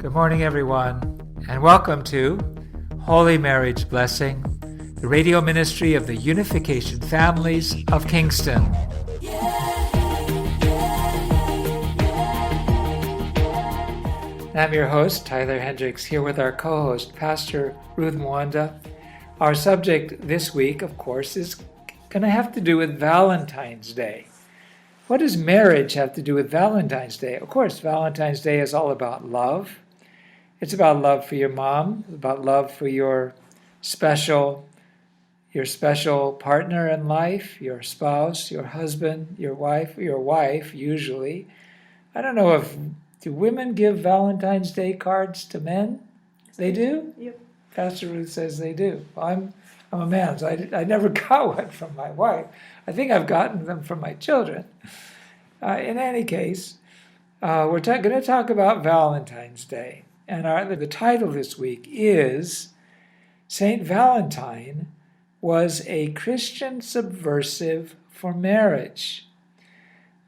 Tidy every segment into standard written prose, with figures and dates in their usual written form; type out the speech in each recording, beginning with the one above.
Good morning, everyone, and welcome to Holy Marriage Blessing, the radio ministry of the Unification Families of Kingston. I'm your host, Tyler Hendricks, here with our co-host, Pastor Ruth Muanda. Our subject this week, of course, is going to have to do with Valentine's Day. What does marriage have to do with Valentine's Day? Of course, Valentine's Day is all about love. It's about love for your mom, about love for your special partner in life, your spouse, your husband, your wife usually. I don't know do women give Valentine's Day cards to men? They do? Yep. Pastor Ruth says they do. Well, I'm a man, so I never got one from my wife. I think I've gotten them from my children. In any case, we're going to talk about Valentine's Day. And the title this week is Saint Valentine was a Christian subversive for marriage.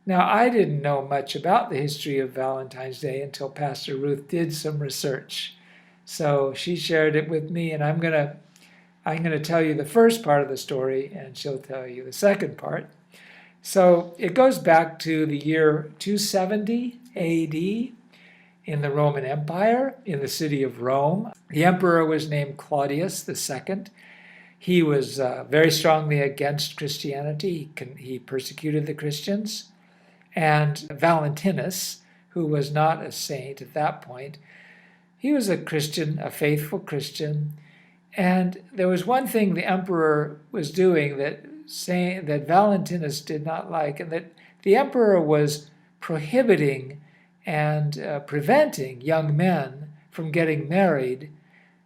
Now, I didn't know much about the history of Valentine's Day until Pastor Ruth did some research. So she shared it with me, and I'm going to tell you the first part of the story, and she'll tell you the second part. So it goes back to the year 270 A.D., in the Roman Empire, in the city of Rome. The emperor was named Claudius II. He was very strongly against Christianity. He persecuted the Christians. And Valentinus, who was not a saint at that point, he was a Christian, a faithful Christian. And there was one thing the emperor was doing that Valentinus did not like, and that the emperor was prohibiting and preventing young men from getting married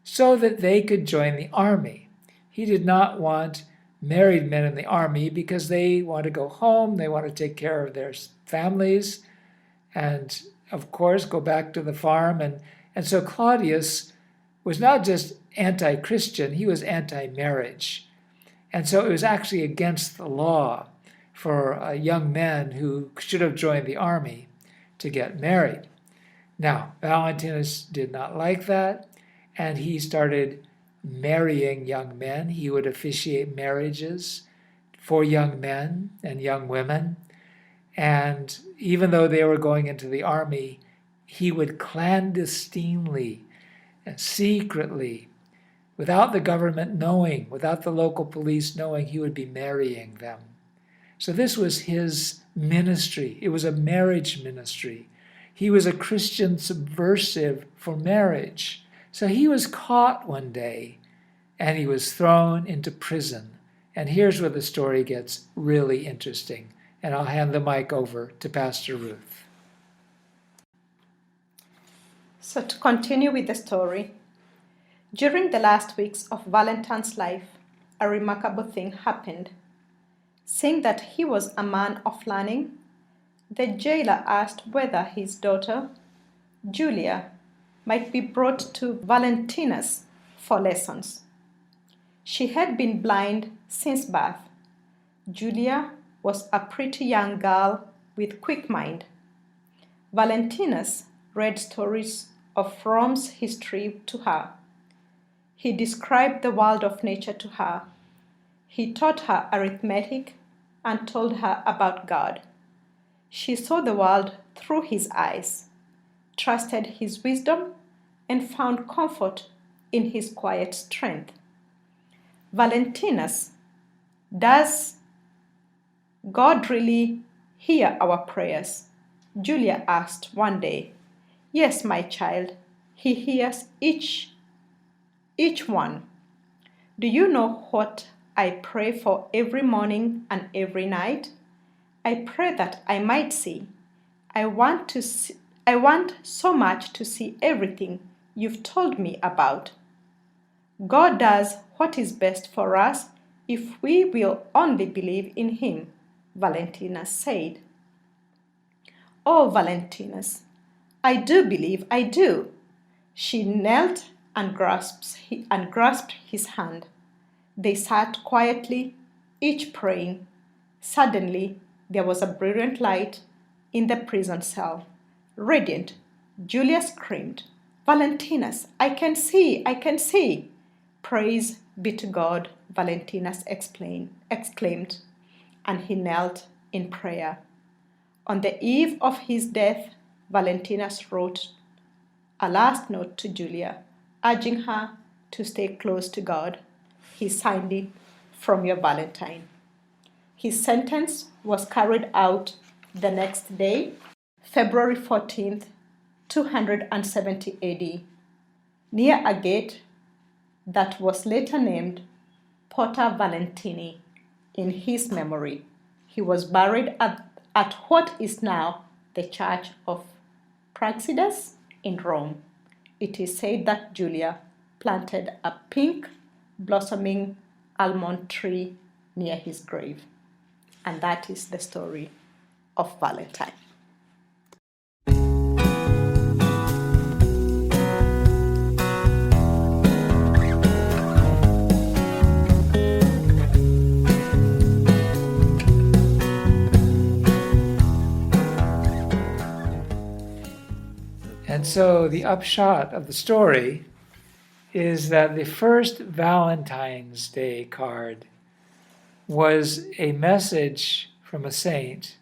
so that they could join the army. He did not want married men in the army because they want to go home, they want to take care of their families, and of course go back to the farm. And so Claudius was not just anti-Christian, he was anti-marriage. And so it was actually against the law for young men who should have joined the army to get married. Now, Valentinus did not like that, and he started marrying young men. He would officiate marriages for young men and young women. And even though they were going into the army, he would clandestinely and secretly, without the government knowing, without the local police knowing, he would be marrying them. So this was his ministry. It was a marriage ministry. He was a Christian subversive for marriage. So he was caught one day and he was thrown into prison. And here's where the story gets really interesting. And I'll hand the mic over to Pastor Ruth. So to continue with the story, during the last weeks of Valentine's life, a remarkable thing happened. Seeing that he was a man of learning, the jailer asked whether his daughter, Julia, might be brought to Valentinus for lessons. She had been blind since birth. Julia was a pretty young girl with quick mind. Valentinus read stories of Rome's history to her. He described the world of nature to her. He taught her arithmetic and told her about God. She saw the world through his eyes, trusted his wisdom, and found comfort in his quiet strength. Valentinus, does God really hear our prayers? Julia asked one day. Yes, my child, he hears each one. Do you know what I pray for every morning and every night? I pray that I might see. I want so much to see everything you've told me about. God does what is best for us if we will only believe in him, Valentinus said. Oh, Valentinus, I do believe, I do. She knelt and grasped his hand. They sat quietly, each praying. Suddenly, there was a brilliant light in the prison cell. Radiant, Julia screamed. Valentinus, I can see, I can see. Praise be to God, Valentinus exclaimed, and he knelt in prayer. On the eve of his death, Valentinus wrote a last note to Julia, urging her to stay close to God. He signed it, "From your Valentine." His sentence was carried out the next day, February 14th, 270 AD, near a gate that was later named Porta Valentini in his memory. He was buried at what is now the Church of Praxedes in Rome. It is said that Julia planted a pink blossoming almond tree near his grave. And that is the story of Valentine. And so the upshot of the story is that the first Valentine's Day card was a message from a saint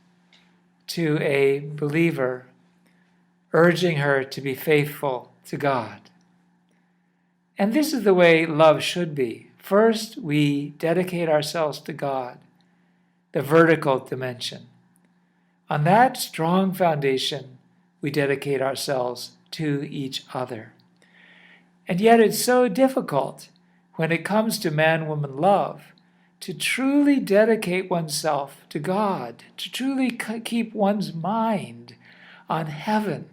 to a believer, urging her to be faithful to God. And this is the way love should be. First, we dedicate ourselves to God, the vertical dimension. On that strong foundation, we dedicate ourselves to each other. And yet it's so difficult when it comes to man-woman love to truly dedicate oneself to God, to truly keep one's mind on heaven,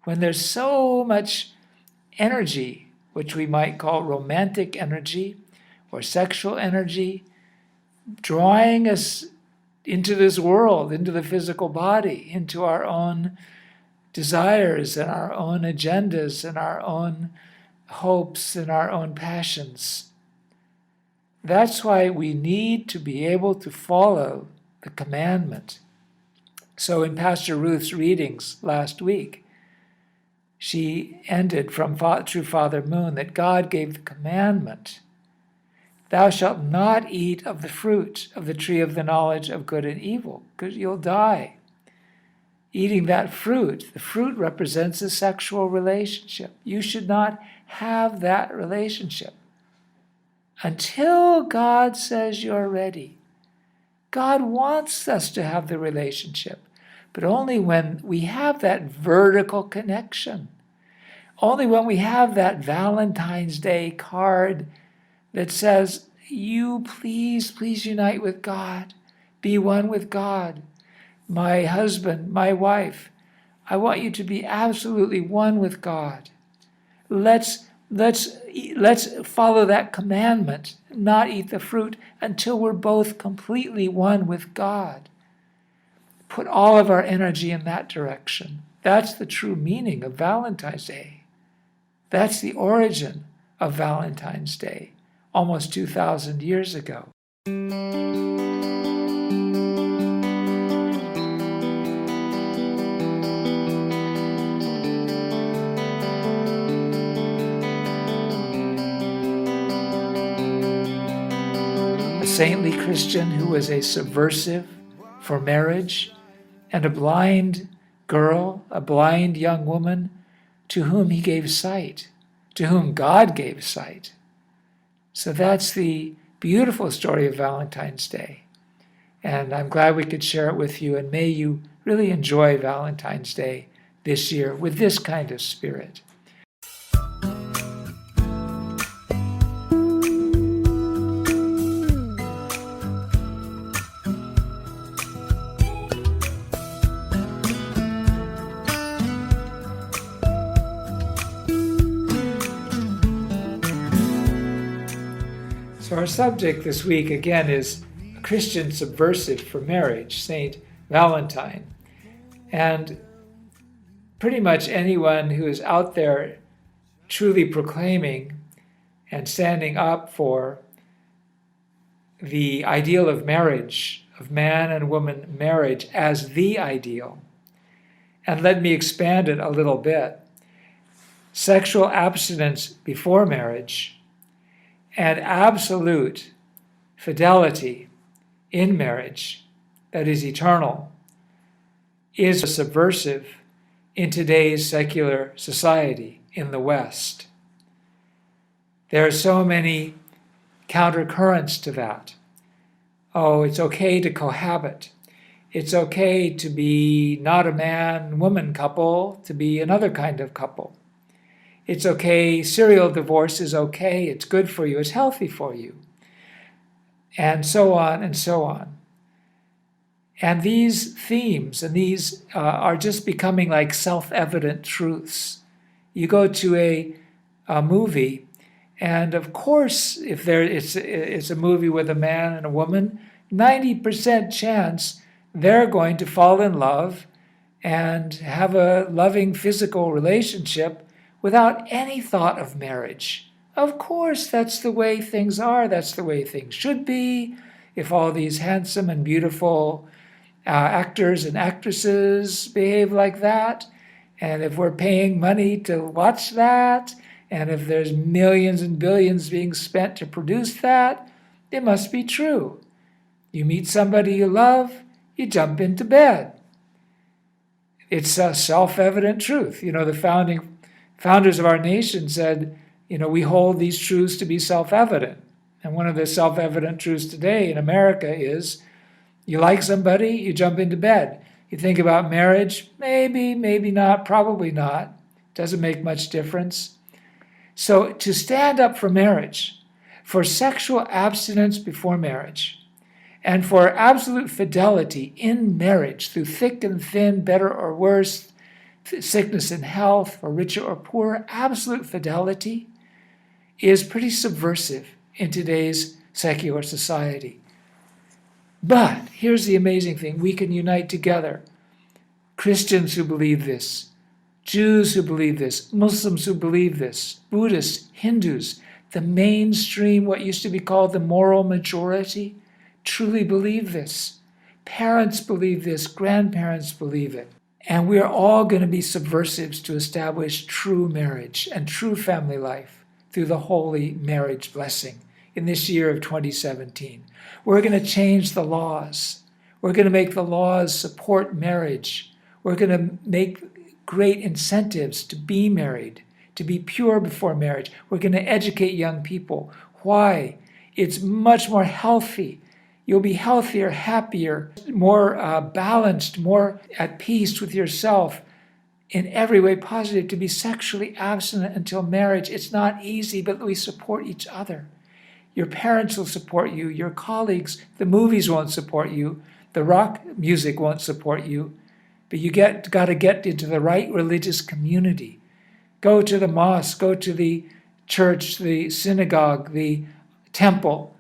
when there's so much energy, which we might call romantic energy or sexual energy, drawing us into this world, into the physical body, into our own desires and our own agendas and our own hopes and our own passions. That's why we need to be able to follow the commandment. So in Pastor Ruth's readings last week, she ended from through Father Moon that God gave the commandment, "Thou shalt not eat of the fruit of the tree of the knowledge of good and evil, because you'll die." Eating that fruit, the fruit represents a sexual relationship. You should not have that relationship until God says you're ready. God wants us to have the relationship, but only when we have that vertical connection. Only when we have that Valentine's Day card that says, "You please unite with God. Be one with God. My husband, my wife, I want you to be absolutely one with God. Let's follow that commandment, not eat the fruit until we're both completely one with God." Put all of our energy in that direction. That's the true meaning of Valentine's Day. That's the origin of Valentine's Day, almost 2,000 years ago. A saintly Christian who was a subversive for marriage, and a blind girl, a blind young woman, to whom he gave sight, to whom God gave sight. So that's the beautiful story of Valentine's Day. And I'm glad we could share it with you, and may you really enjoy Valentine's Day this year with this kind of spirit. So our subject this week, again, is a Christian subversive for marriage, Saint Valentine. And pretty much anyone who is out there truly proclaiming and standing up for the ideal of marriage, of man and woman marriage as the ideal. And let me expand it a little bit. sexual abstinence before marriage, and absolute fidelity in marriage, that is eternal, is subversive in today's secular society in the West. There are so many countercurrents to that. Oh, it's okay to cohabit. It's okay to be not a man-woman couple, to be another kind of couple. It's okay, serial divorce is okay, it's good for you, it's healthy for you. And so on and so on. And these themes and these are just becoming like self-evident truths. You go to a movie, and of course, if it's a movie with a man and a woman, 90% chance they're going to fall in love and have a loving physical relationship without any thought of marriage. Of course, that's the way things are. That's the way things should be. If all these handsome and beautiful actors and actresses behave like that, and if we're paying money to watch that, and if there's millions and billions being spent to produce that, it must be true. You meet somebody you love, you jump into bed. It's a self-evident truth. The founders of our nation said, we hold these truths to be self-evident. And one of the self-evident truths today in America is, you like somebody, you jump into bed. You think about marriage, maybe, maybe not, probably not. Doesn't make much difference. So to stand up for marriage, for sexual abstinence before marriage, and for absolute fidelity in marriage through thick and thin, better or worse, sickness and health, or richer or poorer, absolute fidelity is pretty subversive in today's secular society. But here's the amazing thing. We can unite together. Christians who believe this, Jews who believe this, Muslims who believe this, Buddhists, Hindus, the mainstream, what used to be called the moral majority, truly believe this. Parents believe this, grandparents believe it. And we are all going to be subversives to establish true marriage and true family life through the holy marriage blessing in this year of 2017. We're going to change the laws. We're going to make the laws support marriage. We're going to make great incentives to be married, to be pure before marriage. We're going to educate young people. Why? It's much more healthy. You'll be healthier, happier, more balanced, more at peace with yourself, in every way positive, to be sexually abstinent until marriage. It's not easy, but we support each other. Your parents will support you, your colleagues, the movies won't support you, the rock music won't support you, but you got to get into the right religious community. Go to the mosque, go to the church, the synagogue, the temple,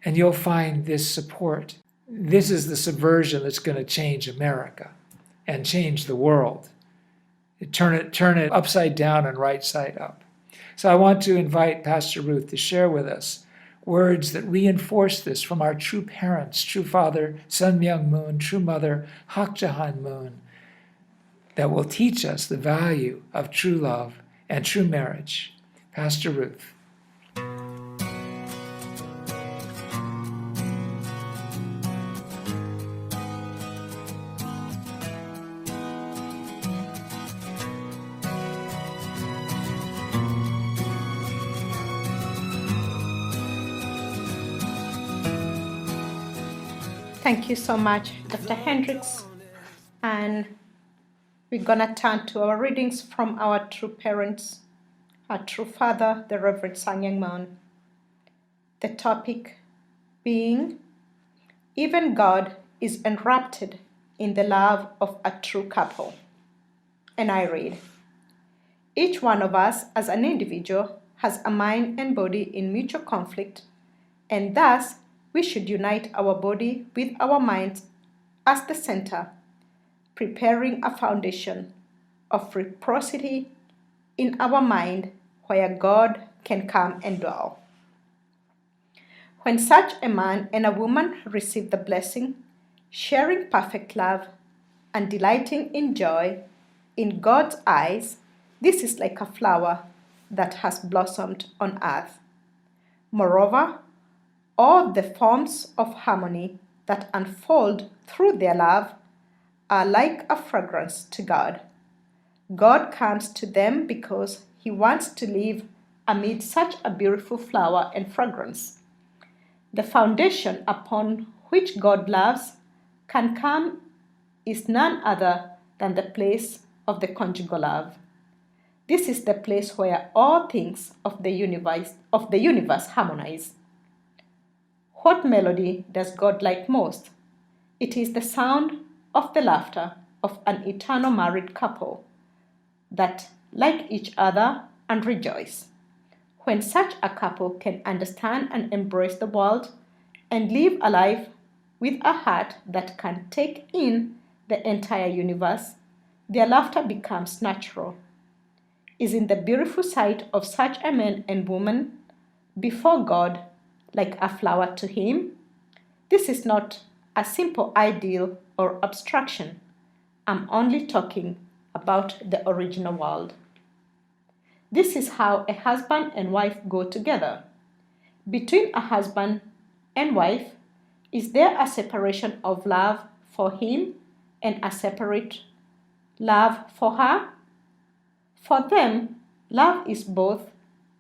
and you'll find this support. This is the subversion that's going to change America and change the world. Turn it upside down and right side up. So I want to invite Pastor Ruth to share with us words that reinforce this from our true parents, true father Sun Myung Moon, true mother Hak Jahan Moon, that will teach us the value of true love and true marriage. Pastor Ruth. Thank you so much, Dr. Hendricks. And we're going to turn to our readings from our true parents, our true father, the Reverend Sun Myung Moon. The topic being, even God is enraptured in the love of a true couple. And I read, each one of us as an individual has a mind and body in mutual conflict, and thus we should unite our body with our minds as the center, preparing a foundation of reciprocity in our mind where God can come and dwell. When such a man and a woman receive the blessing, sharing perfect love and delighting in joy in God's eyes, this is like a flower that has blossomed on earth. Moreover, all the forms of harmony that unfold through their love are like a fragrance to God. God comes to them because He wants to live amid such a beautiful flower and fragrance. The foundation upon which God loves can come is none other than the place of the conjugal love. This is the place where all things of the universe harmonize. What melody does God like most? It is the sound of the laughter of an eternal married couple that like each other and rejoice. When such a couple can understand and embrace the world and live a life with a heart that can take in the entire universe, their laughter becomes natural. Isn't the beautiful sight of such a man and woman before God like a flower to Him? This is not a simple ideal or abstraction. I'm only talking about the original world. This is how a husband and wife go together. Between a husband and wife, is there a separation of love for him and a separate love for her? For them, love is both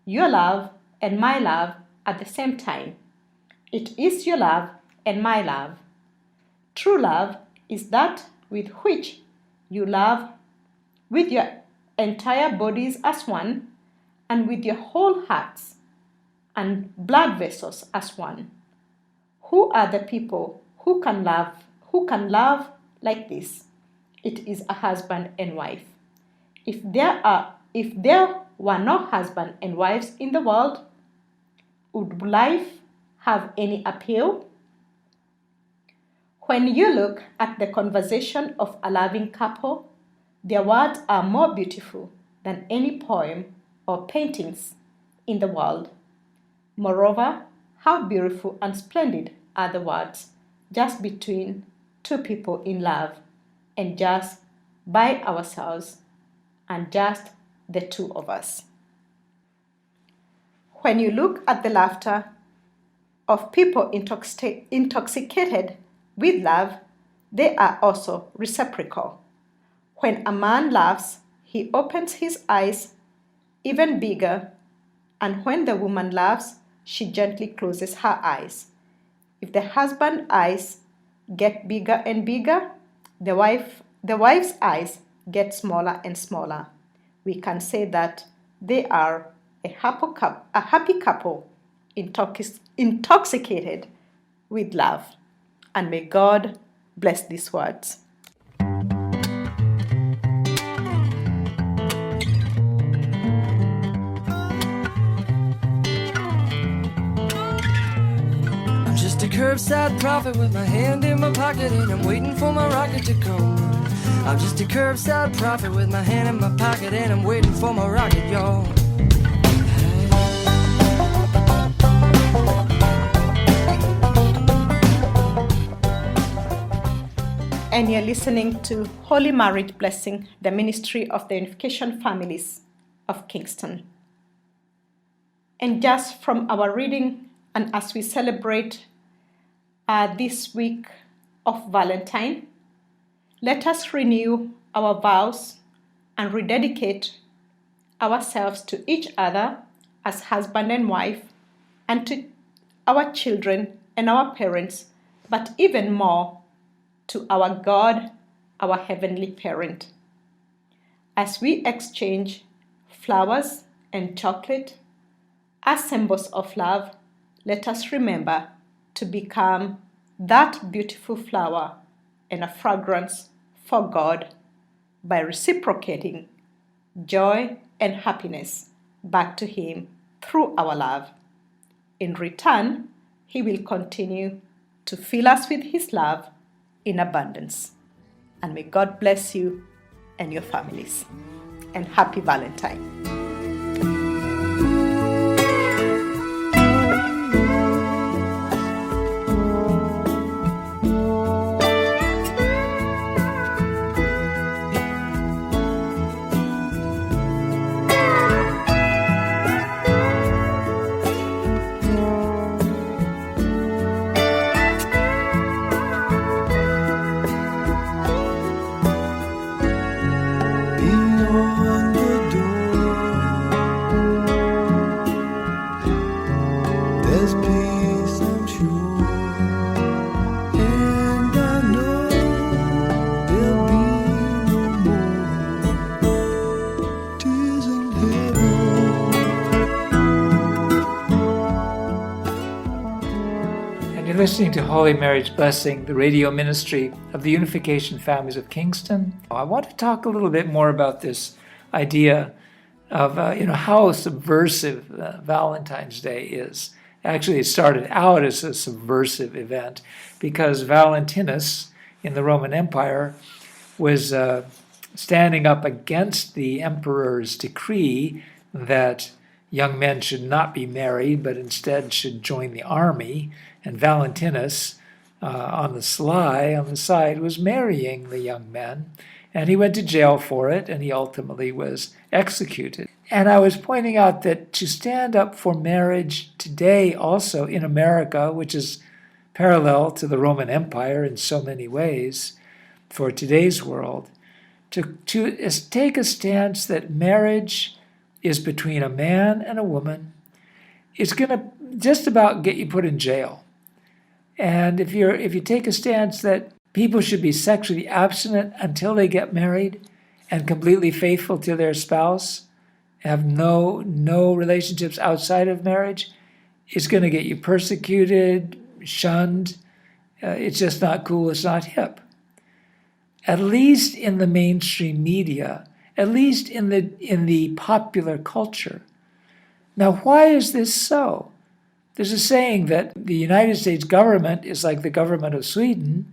your love and my love at the same time. It is your love and my love. True love is that with which you love with your entire bodies as one, and with your whole hearts and blood vessels as one. Who are the people who can love like this? It is a husband and wife. If there were no husband and wives in the world, would life have any appeal? When you look at the conversation of a loving couple, their words are more beautiful than any poem or paintings in the world. Moreover, how beautiful and splendid are the words just between two people in love, and just by ourselves, and just the two of us. When you look at the laughter of people intoxicated with love, they are also reciprocal. When a man laughs, he opens his eyes even bigger, and when the woman laughs, she gently closes her eyes. If the husband's eyes get bigger and bigger, the wife's eyes get smaller and smaller. We can say that they are a happy couple intoxicated with love. And may God bless these words. A curbside prophet with my hand in my pocket and I'm waiting for my rocket to come. I'm just a curbside prophet with my hand in my pocket and I'm waiting for my rocket, y'all. And you're listening to Holy Marriage Blessing, the ministry of the Unification Families of Kingston. And just from our reading, and as we celebrate this week of Valentine, let us renew our vows and rededicate ourselves to each other as husband and wife, and to our children and our parents, but even more to our God, our Heavenly Parent. As we exchange flowers and chocolate as symbols of love, let us remember to become that beautiful flower and a fragrance for God by reciprocating joy and happiness back to Him through our love. In return, He will continue to fill us with His love in abundance. And may God bless you and your families. And happy Valentine. listening to Holy Marriage Blessing, the radio ministry of the Unification Families of Kingston. I want to talk a little bit more about this idea of how subversive Valentine's Day is. Actually, it started out as a subversive event because Valentinus in the Roman Empire was standing up against the emperor's decree that young men should not be married, but instead should join the army. And Valentinus, on the side, was marrying the young men. And he went to jail for it, and he ultimately was executed. And I was pointing out that to stand up for marriage today also in America, which is parallel to the Roman Empire in so many ways for today's world, to take a stance that marriage is between a man and a woman, it's going to just about get you put in jail. And if you take a stance that people should be sexually abstinent until they get married and completely faithful to their spouse, have no relationships outside of marriage, it's going to get you persecuted, shunned. It's just not cool. It's not hip. At least in the mainstream media, at least in the popular culture. Now, why is this so? There's a saying that the United States government is like the government of Sweden,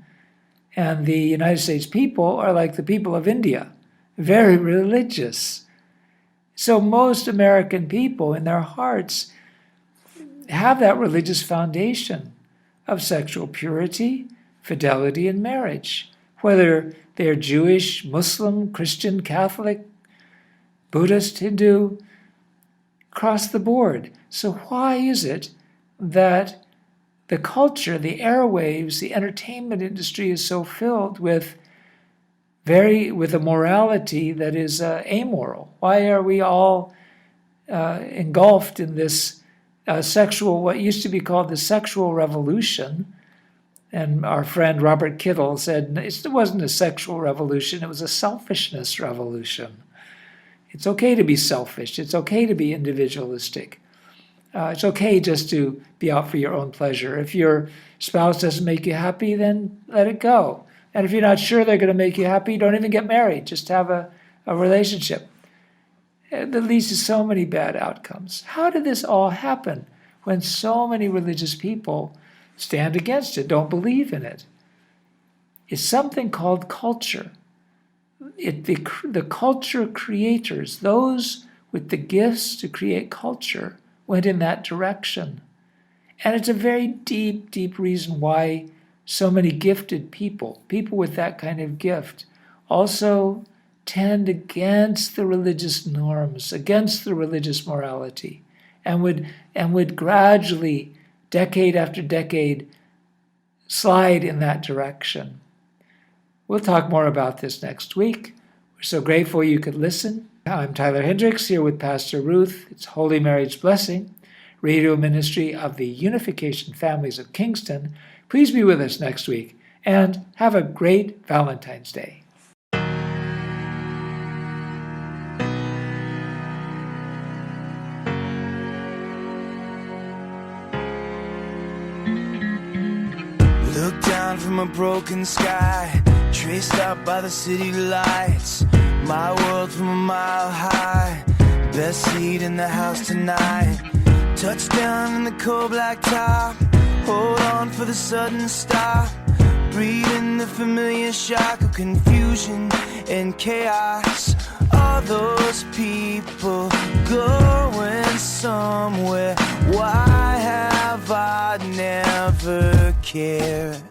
and the United States people are like the people of India, very religious. So most American people in their hearts have that religious foundation of sexual purity, fidelity, and marriage, whether they're Jewish, Muslim, Christian, Catholic, Buddhist, Hindu, across the board. So why is it that the culture, the airwaves, the entertainment industry is so filled with a morality that is amoral? Why are we all engulfed in this what used to be called the sexual revolution? And our friend Robert Kittle said it wasn't a sexual revolution, it was a selfishness revolution. It's okay to be selfish. It's okay to be individualistic. It's okay just to be out for your own pleasure. If your spouse doesn't make you happy, then let it go. And if you're not sure they're going to make you happy, don't even get married. Just have a relationship. That leads to so many bad outcomes. How did this all happen when so many religious people stand against it, don't believe in it? It's something called culture. The culture creators, those with the gifts to create culture, went in that direction. And it's a very deep, deep reason why so many gifted people with that kind of gift, also tend against the religious norms, against the religious morality, and would gradually, decade after decade, slide in that direction. We'll talk more about this next week. We're so grateful you could listen. I'm Tyler Hendricks here with Pastor Ruth. It's Holy Marriage Blessing, radio ministry of the Unification Families of Kingston. Please be with us next week and have a great Valentine's Day. Look down from a broken sky, traced out by the city lights. My world from a mile high, best seat in the house tonight. Touchdown in the cold black top, hold on for the sudden stop. Breathe in the familiar shock of confusion and chaos. All those people going somewhere. Why have I never cared?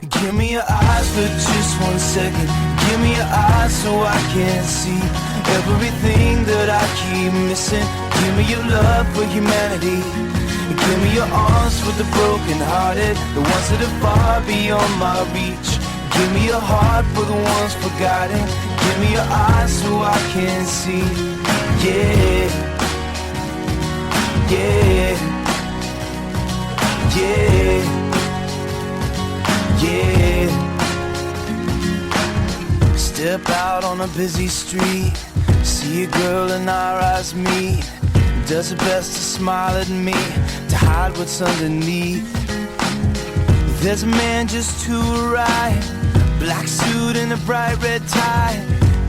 Give me your eyes for just 1 second. Give me your eyes so I can see everything that I keep missing. Give me your love for humanity. Give me your arms for the broken-hearted, the ones that are far beyond my reach. Give me your heart for the ones forgotten. Give me your eyes so I can see. Yeah, yeah, yeah, yeah. Step out on a busy street, see a girl and our eyes meet. Does her best to smile at me, to hide what's underneath. There's a man just to her right, black suit and a bright red tie.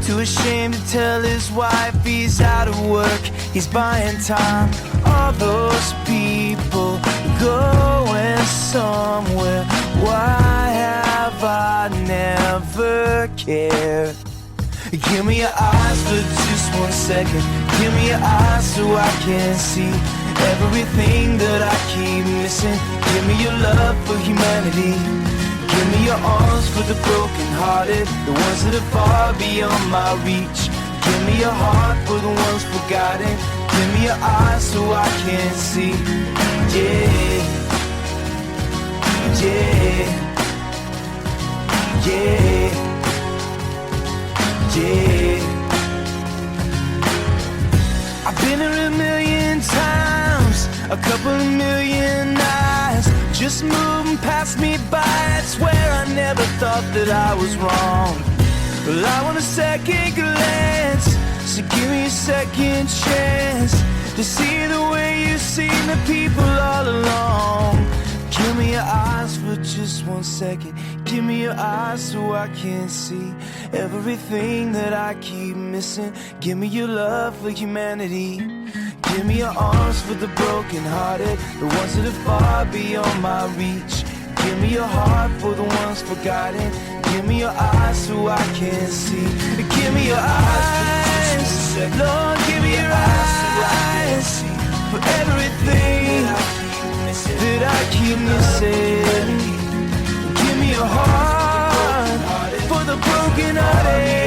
Too ashamed to tell his wife he's out of work, he's buying time. All those people going somewhere, why have I never cared? Give me your eyes for just 1 second. Give me your eyes so I can see everything that I keep missing. Give me your love for humanity. Give me your arms for the broken-hearted, the ones that are far beyond my reach. Give me your heart for the ones forgotten. Give me your eyes so I can see. Yeah, yeah, yeah, yeah. I've been here a million times, a couple of million eyes just moving past me by. I swear I never thought that I was wrong. Well, I want a second glance, so give me a second chance to see the way you've seen the people all along. Give me your eyes for just 1 second. Give me your eyes so I can see everything that I keep missing. Give me your love for humanity. Give me your arms for the broken-hearted, the ones that are far beyond my reach. Give me your heart for the ones forgotten. Give me your eyes so I can see. Give me your eyes, Lord, give me your eyes for everything that I keep missing. Give me your heart for the broken-hearted.